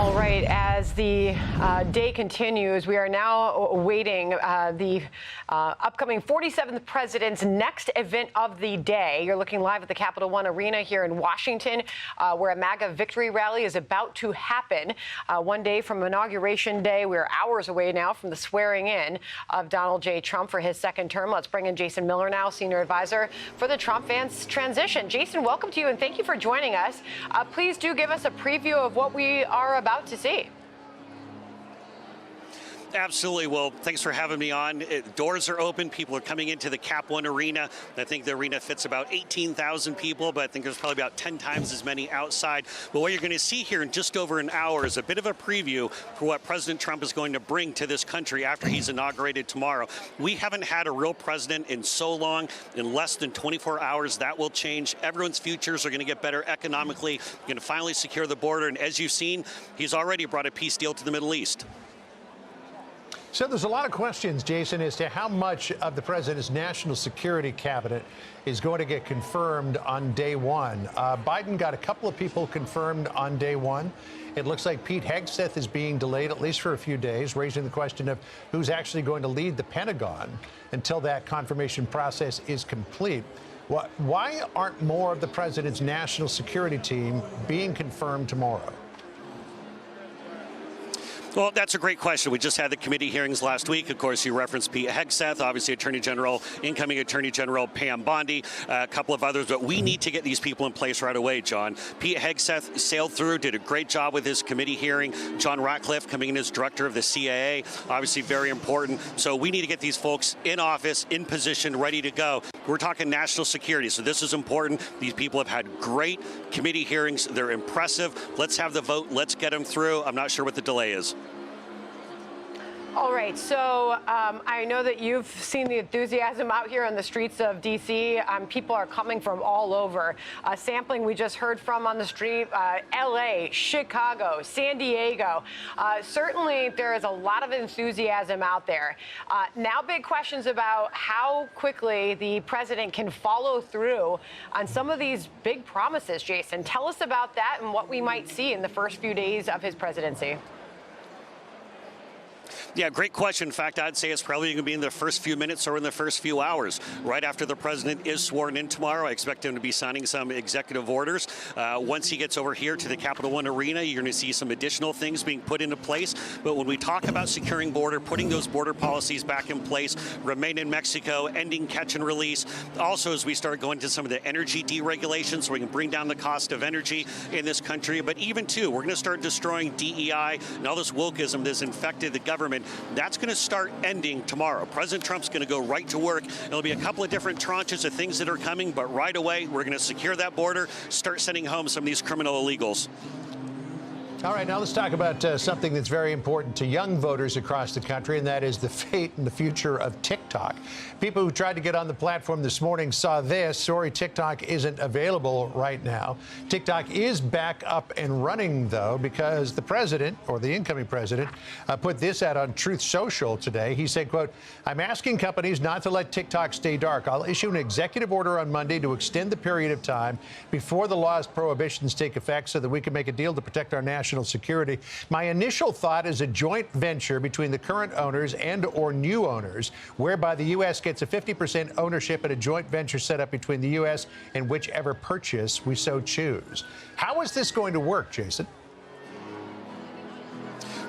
All right, as the day continues, we are now awaiting the upcoming 47th president's next event of the day. You're looking live at the Capital One Arena here in Washington, where a MAGA victory rally is about to happen. One day from Inauguration Day, we're hours away now from the swearing in of Donald J. Trump for his second term. Let's bring in Jason Miller now, senior advisor for the Trump-Vance transition. Jason, welcome to you, and thank you for joining us. Please do give us a preview of what we are about to see. Absolutely. Well, thanks for having me on. Doors are open. People are coming into the Cap One Arena. I think the arena fits about 18,000 people, but I think there's probably about 10 times as many outside. But what you're going to see here in just over an hour is a bit of a preview for what President Trump is going to bring to this country after he's inaugurated tomorrow. We haven't had a real president in so long. In less than 24 hours, that will change. Everyone's futures are going to get better economically. You're going to finally secure the border. And as you've seen, he's already brought a peace deal to the Middle East. So there's a lot of questions, Jason, as to how much of the president's national security cabinet is going to get confirmed on day one. Biden got a couple of people confirmed on day one. It looks like Pete Hegseth is being delayed at least for a few days, raising the question of who's actually going to lead the Pentagon until that confirmation process is complete. Why aren't more of the president's national security team being confirmed tomorrow? Well, that's a great question. We just had the committee hearings last week. Of course, you referenced Pete Hegseth, obviously incoming Attorney General Pam Bondi, a couple of others. But we need to get these people in place right away, John. Pete Hegseth sailed through, did a great job with his committee hearing. John Ratcliffe coming in as director of the CIA, obviously very important. So we need to get these folks in office, in position, ready to go. We're talking national security, so this is important. These people have had great committee hearings. They're impressive. Let's have the vote. Let's get them through. I'm not sure what the delay is. All right, so I know that you've seen the enthusiasm out here on the streets of D.C. People are coming from all over. Sampling we just heard from on the street, L.A., Chicago, San Diego. Certainly there is a lot of enthusiasm out there. Now big questions about how quickly the president can follow through on some of these big promises, Jason. Tell us about that and what we might see in the first few days of his presidency. Yeah, great question. In fact, I'd say it's probably going to be in the first few minutes or in the first few hours. Right after the president is sworn in tomorrow, I expect him to be signing some executive orders. Once he gets over here to the Capital One Arena, you're going to see some additional things being put into place. But when we talk about securing border, putting those border policies back in place, remain in Mexico, ending catch and release, also as we start going to some of the energy deregulation so we can bring down the cost of energy in this country. But even, too, we're going to start destroying DEI and all this wokeism that's infected the government. That's going to start ending tomorrow. President Trump's going to go right to work. There'll be a couple of different tranches of things that are coming, but right away, we're going to secure that border, start sending home some of these criminal illegals. All right, now let's talk about something that's very important to young voters across the country, and that is the fate and the future of TikTok. People who tried to get on the platform this morning saw this. Sorry, TikTok isn't available right now. TikTok is back up and running, though, because the president, or the incoming president, put this out on Truth Social today. He said, quote, "I'm asking companies not to let TikTok stay dark. I'll issue an executive order on Monday to extend the period of time before the law's prohibitions take effect so that we can make a deal to protect our national security. My initial thought is a joint venture between the current owners and or new owners, whereby the U.S. gets a 50% ownership in a joint venture set up between the U.S. and whichever purchase we so choose." How is this going to work, Jason?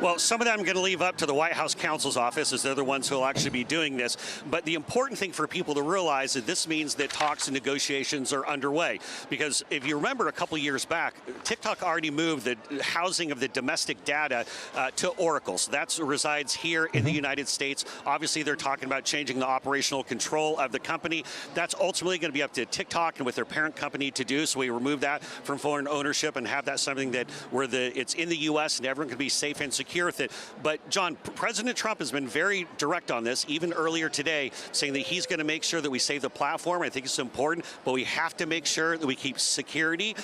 Well, some of that I'm going to leave up to the White House counsel's office, as they're the ones who will actually be doing this. But the important thing for people to realize is this means that talks and negotiations are underway. Because if you remember a couple years back, TikTok already moved the housing of the domestic data to Oracle. So that resides here in the United States. Obviously, they're talking about changing the operational control of the company. That's ultimately going to be up to TikTok and with their parent company to do. So we remove that from foreign ownership and have that something that where it's in the U.S. and everyone can be safe and secure. secure with it. But, John, President Trump has been very direct on this, even earlier today, saying that he's going to make sure that we save the platform. I think it's important, but we have to make sure that we keep security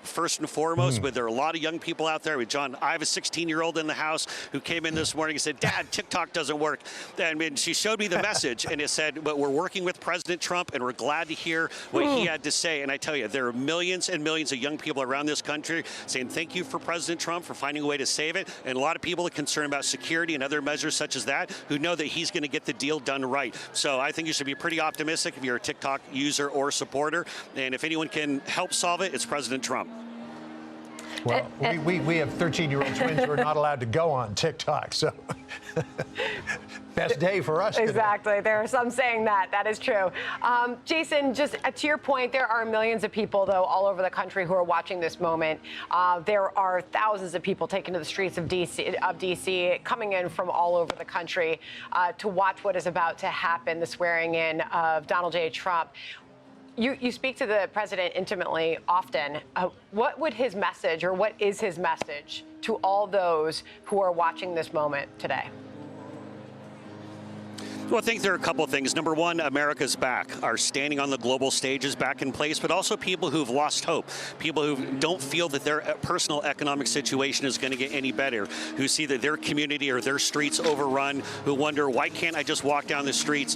first and foremost. But there are a lot of young people out there. John, I have a 16-year-old in the house who came in this morning and said, Dad, TikTok doesn't work. And she showed me the message, and it said, but we're working with President Trump, and we're glad to hear what he had to say. And I tell you, there are millions and millions of young people around this country saying thank you for President Trump for finding a way to save it. And a lot of people are concerned about security and other measures such as that who know that he's going to get the deal done right. So I think you should be pretty optimistic if you're a TikTok user or supporter. And if anyone can help solve it, it's President Trump. Well, we have 13-year-old twins who are not allowed to go on TikTok, so best day for us. Exactly. There are some saying that. That is true. Jason, just to your point, there are millions of people, though, all over the country who are watching this moment. There are thousands of people taken to the streets of D.C., coming in from all over the country to watch what is about to happen, the swearing in of Donald J. Trump. You speak to the president intimately often. What would his message, or what is his message to all those who are watching this moment today? Well, I think there are a couple of things. Number one, America's back. Our standing on the global stage is back in place, but also people who've lost hope, people who don't feel that their personal economic situation is going to get any better, who see that their community or their streets overrun, who wonder, why can't I just walk down the streets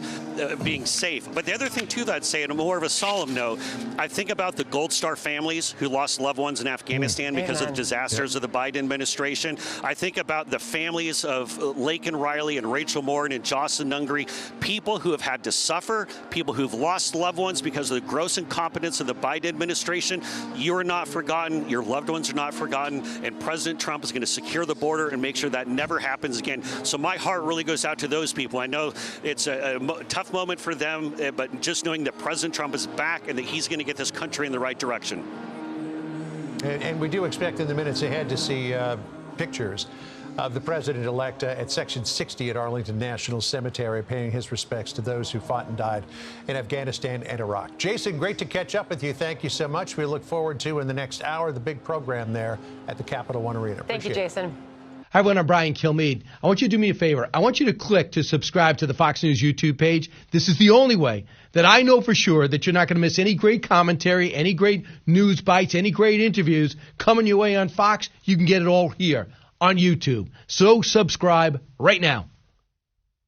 being safe? But the other thing, too, that I'd say, on a more of a solemn note, I think about the Gold Star families who lost loved ones in Afghanistan because of the disasters of the Biden administration. I think about the families of Laken Riley and Rachel Morton and Jocelyn Nungary, people who have had to suffer, people who've lost loved ones because of the gross incompetence of the Biden administration. You're not forgotten. Your loved ones are not forgotten. And President Trump is going to secure the border and make sure that never happens again. So my heart really goes out to those people. I know it's a tough moment for them, but just knowing that President Trump is back and that he's going to get this country in the right direction. And we do expect in the minutes ahead to see pictures of the president-elect at Section 60 at Arlington National Cemetery, paying his respects to those who fought and died in Afghanistan and Iraq. Jason, great to catch up with you. Thank you so much. We look forward to, in the next hour, the big program there at the Capital One Arena. Thank you, Jason. Hi, everyone. I'm Brian Kilmeade. I want you to do me a favor. I want you to click to subscribe to the Fox News YouTube page. This is the only way that I know for sure that you're not going to miss any great commentary, any great news bites, any great interviews coming your way on Fox. You can get it all here on YouTube. So subscribe right now.